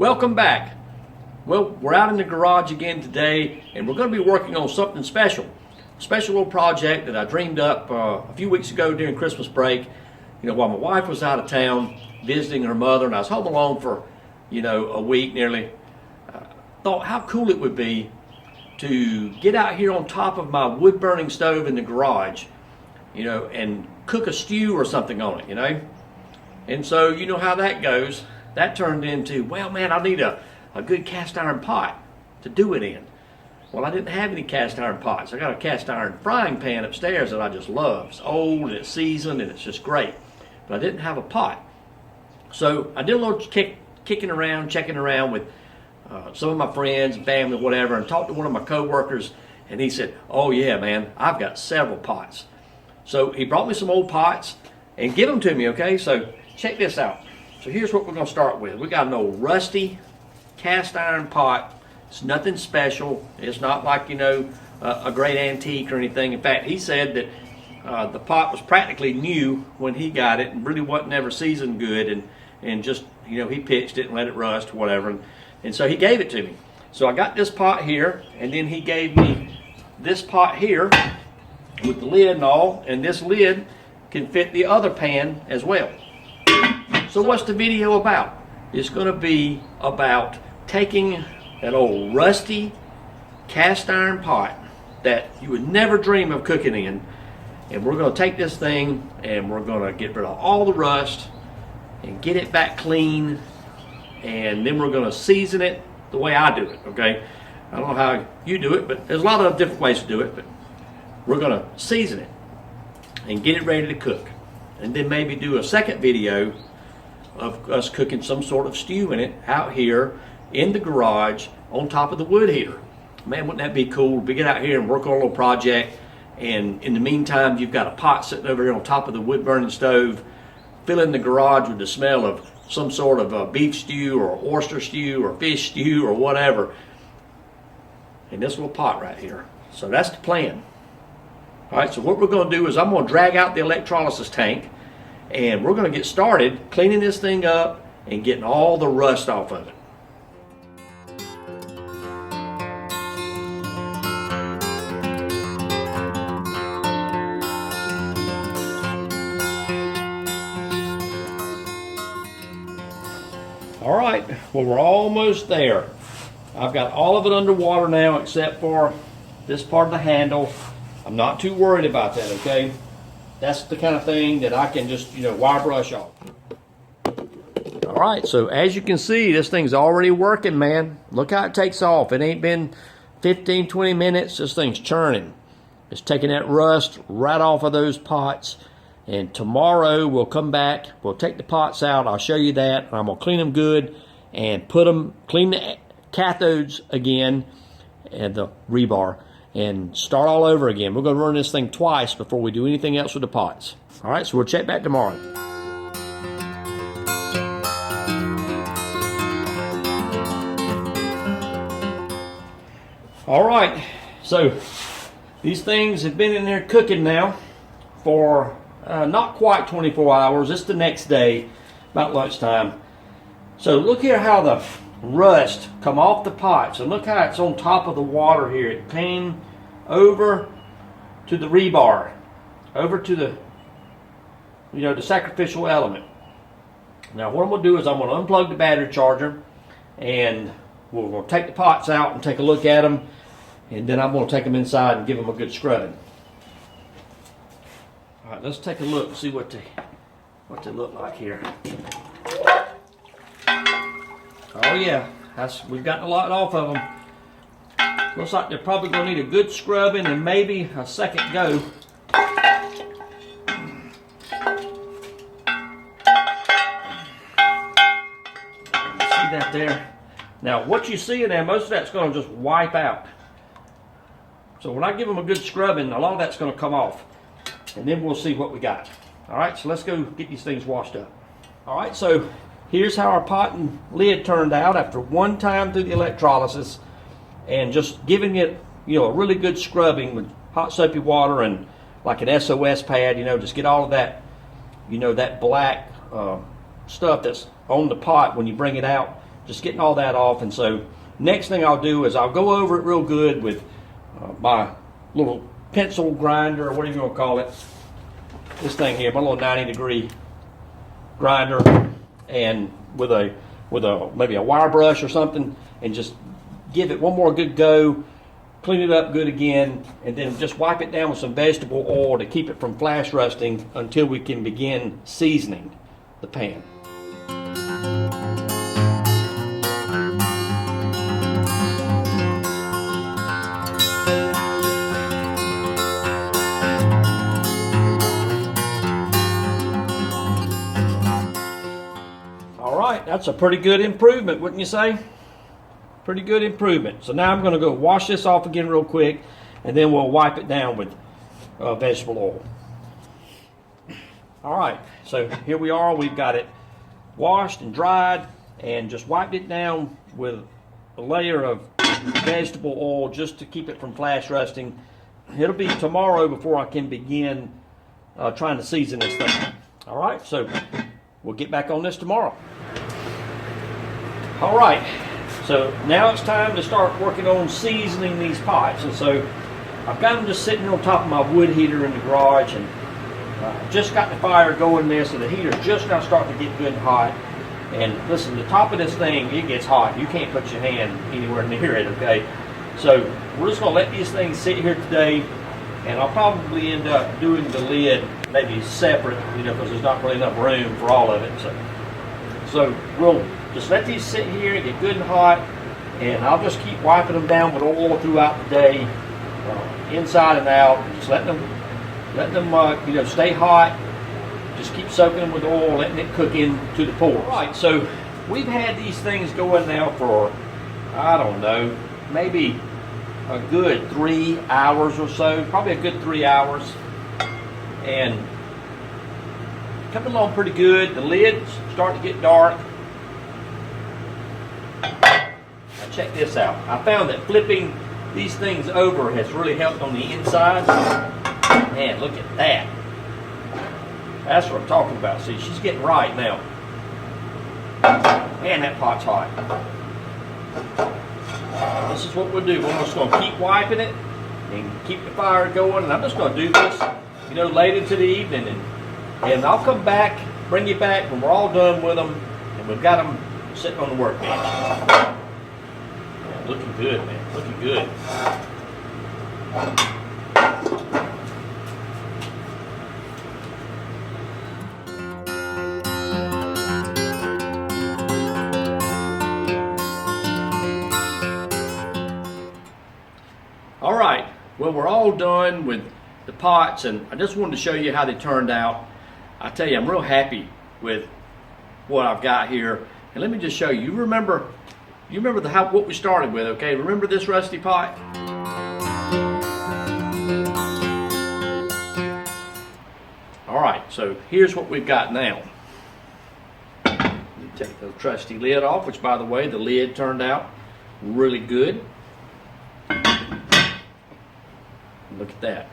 Welcome back. Well, we're out in the garage again today, and we're going to be working on something special. A special little project that I dreamed up a few weeks ago during Christmas break. While my wife was out of town visiting her mother, and I was home alone for, a week nearly. Thought how cool it would be to get out here on top of my wood-burning stove in the garage, and cook a stew or something on it, And so you know how that goes. That turned into, well, man, I need a good cast iron pot to do it in. Well, I didn't have any cast iron pots. I got a cast iron frying pan upstairs that I just love. It's old and it's seasoned and it's just great. But I didn't have a pot. So I did a little kicking around, checking around with some of my friends and family, whatever, and talked to one of my coworkers, and he said, oh yeah, man, I've got several pots. So he brought me some old pots and give them to me, okay? So check this out. So here's what we're going to start with. We got an old rusty cast iron pot. It's nothing special. It's not like, a great antique or anything. In fact, he said that the pot was practically new when he got it and really wasn't ever seasoned good, and just, he pitched it and let it rust, whatever. And so he gave it to me. So I got this pot here, and then he gave me this pot here with the lid and all, and this lid can fit the other pan as well. So what's the video about? It's going to be about taking that old rusty cast iron pot that you would never dream of cooking in, and we're going to take this thing and we're going to get rid of all the rust and get it back clean, and then we're going to season it the way I do it, okay? I don't know how you do it, but there's a lot of different ways to do it, but we're going to season it and get it ready to cook, and then maybe do a second video of us cooking some sort of stew in it out here in the garage on top of the wood heater. Man, wouldn't that be cool? We get out here and work on a little project, and in the meantime you've got a pot sitting over here on top of the wood burning stove, filling the garage with the smell of some sort of a beef stew or oyster stew or fish stew or whatever, in this little pot right here. So that's the plan. All right, so what we're going to do is I'm going to drag out the electrolysis tank, and we're going to get started cleaning this thing up and getting all the rust off of it. All right, well, we're almost there. I've got all of it underwater now except for this part of the handle. I'm not too worried about that, okay? That's the kind of thing that I can just, wire brush off. All right, so as you can see, this thing's already working, man. Look how it takes off. It ain't been 15, 20 minutes. This thing's churning. It's taking that rust right off of those pots. And tomorrow we'll come back. We'll take the pots out. I'll show you that. I'm going to clean them good and clean the cathodes again and the rebar, and start all over again. We're going to run this thing twice before we do anything else with the pots. All right, so we'll check back tomorrow. All right, so these things have been in there cooking now for not quite 24 hours. It's the next day, about lunchtime. So look here how the rust come off the pots, and look how it's on top of the water here. It came over to the rebar, over to the the sacrificial element. Now what I'm going to do is I'm going to unplug the battery charger, and we're going to take the pots out and take a look at them, and then I'm going to take them inside and give them a good scrubbing. All right, let's take a look and see what they look like here. Oh yeah, we've gotten a lot off of them. Looks like they're probably going to need a good scrubbing and maybe a second go. See that there? Now what you see in there, most of that's going to just wipe out. So when I give them a good scrubbing, a lot of that's going to come off. And then we'll see what we got. All right, so let's go get these things washed up. All right, so here's how our pot and lid turned out after one time through the electrolysis and just giving it, a really good scrubbing with hot soapy water and like an SOS pad, just get all of that, that black stuff that's on the pot when you bring it out, just getting all that off. And so next thing I'll do is I'll go over it real good with my little pencil grinder, or whatever you want to call it. This thing here, my little 90-degree grinder, and with a maybe a wire brush or something, and just give it one more good go, clean it up good again, and then just wipe it down with some vegetable oil to keep it from flash rusting until we can begin seasoning the pan. All right, that's a pretty good improvement, wouldn't you say? Pretty good improvement. So now I'm going to go wash this off again real quick, and then we'll wipe it down with vegetable oil. All right, so here we are. We've got it washed and dried and just wiped it down with a layer of vegetable oil just to keep it from flash rusting. It'll be tomorrow before I can begin trying to season this thing. All right, so we'll get back on this tomorrow. All right, so now it's time to start working on seasoning these pots. And so I've got them just sitting on top of my wood heater in the garage, and just got the fire going there, so the heater's just now starting to get good and hot. And listen, the top of this thing, it gets hot. You can't put your hand anywhere near it, okay? So we're just gonna let these things sit here today, and I'll probably end up doing the lid maybe separate, because there's not really enough room for all of it. So we'll just let these sit here and get good and hot, and I'll just keep wiping them down with oil throughout the day, inside and out, and just letting them stay hot. Just keep soaking them with oil, letting it cook into the pores. All right, so we've had these things going now for, I don't know, maybe a good 3 hours or so, probably a good 3 hours, and coming along pretty good. The lid's starting to get dark. Now check this out. I found that flipping these things over has really helped on the inside. Man, look at that. That's what I'm talking about. See, she's getting right now. Man, that pot's hot. This is what we'll do. We're just going to keep wiping it and keep the fire going. And I'm just going to do this, late into the evening. And I'll come back, bring you back when we're all done with them, and we've got them sitting on the workbench. Yeah, looking good, man. Looking good. All right, well, we're all done with the pots, and I just wanted to show you how they turned out. I tell you, I'm real happy with what I've got here. And let me just show you. You remember what we started with, okay? Remember this rusty pot? All right, so here's what we've got now. Let me take the trusty lid off, which, by the way, the lid turned out really good. Look at that.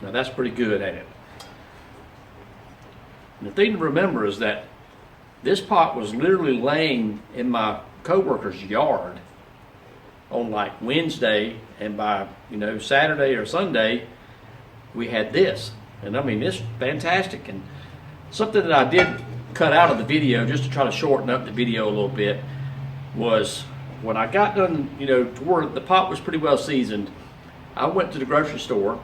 Now that's pretty good, ain't it? And the thing to remember is that this pot was literally laying in my coworker's yard on like Wednesday, and by Saturday or Sunday we had this. And I mean, it's fantastic. And something that I did cut out of the video just to try to shorten up the video a little bit was when I got done, to where the pot was pretty well seasoned, I went to the grocery store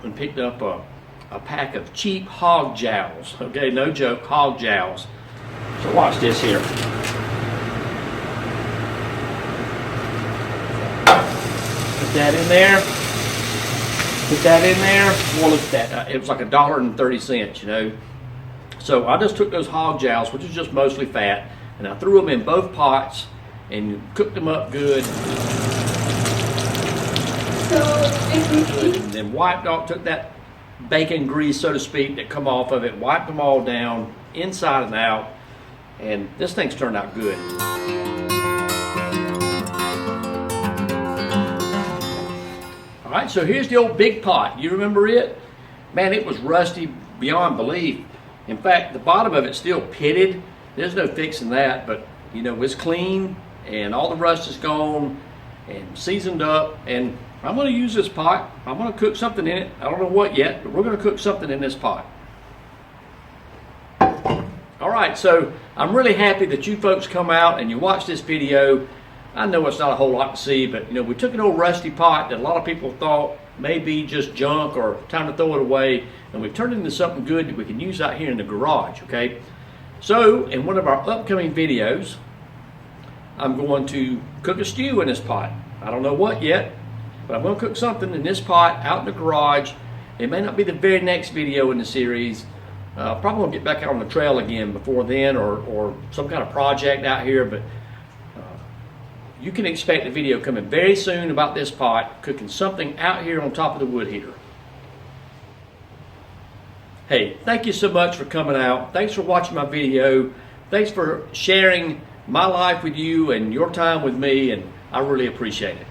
and picked up a pack of cheap hog jowls. Okay, no joke, hog jowls. So watch this here. Put that in there. Put that in there. Well, look at that. It was like $1.30, So I just took those hog jowls, which is just mostly fat, and I threw them in both pots and cooked them up good. And then wiped off, took that bacon grease, so to speak, that come off of it, wiped them all down, inside and out, and this thing's turned out good. All right, so here's the old big pot. You remember it? Man, it was rusty beyond belief. In fact, the bottom of it's still pitted. There's no fixing that, but you know, it's clean and all the rust is gone and seasoned up, and I'm going to use this pot. I'm going to cook something in it. I don't know what yet, but we're going to cook something in this pot. All right, so I'm really happy that you folks come out and you watch this video. I know it's not a whole lot to see, but you know, we took an old rusty pot that a lot of people thought may be just junk or time to throw it away, and we've turned it into something good that we can use out here in the garage, okay? So, in one of our upcoming videos, I'm going to cook a stew in this pot. I don't know what yet, but I'm going to cook something in this pot out in the garage. It may not be the very next video in the series. Probably going to get back out on the trail again before then, or some kind of project out here, but you can expect a video coming very soon about this pot, cooking something out here on top of the wood heater. Hey, thank you so much for coming out. Thanks for watching my video. Thanks for sharing my life with you and your time with me, and I really appreciate it.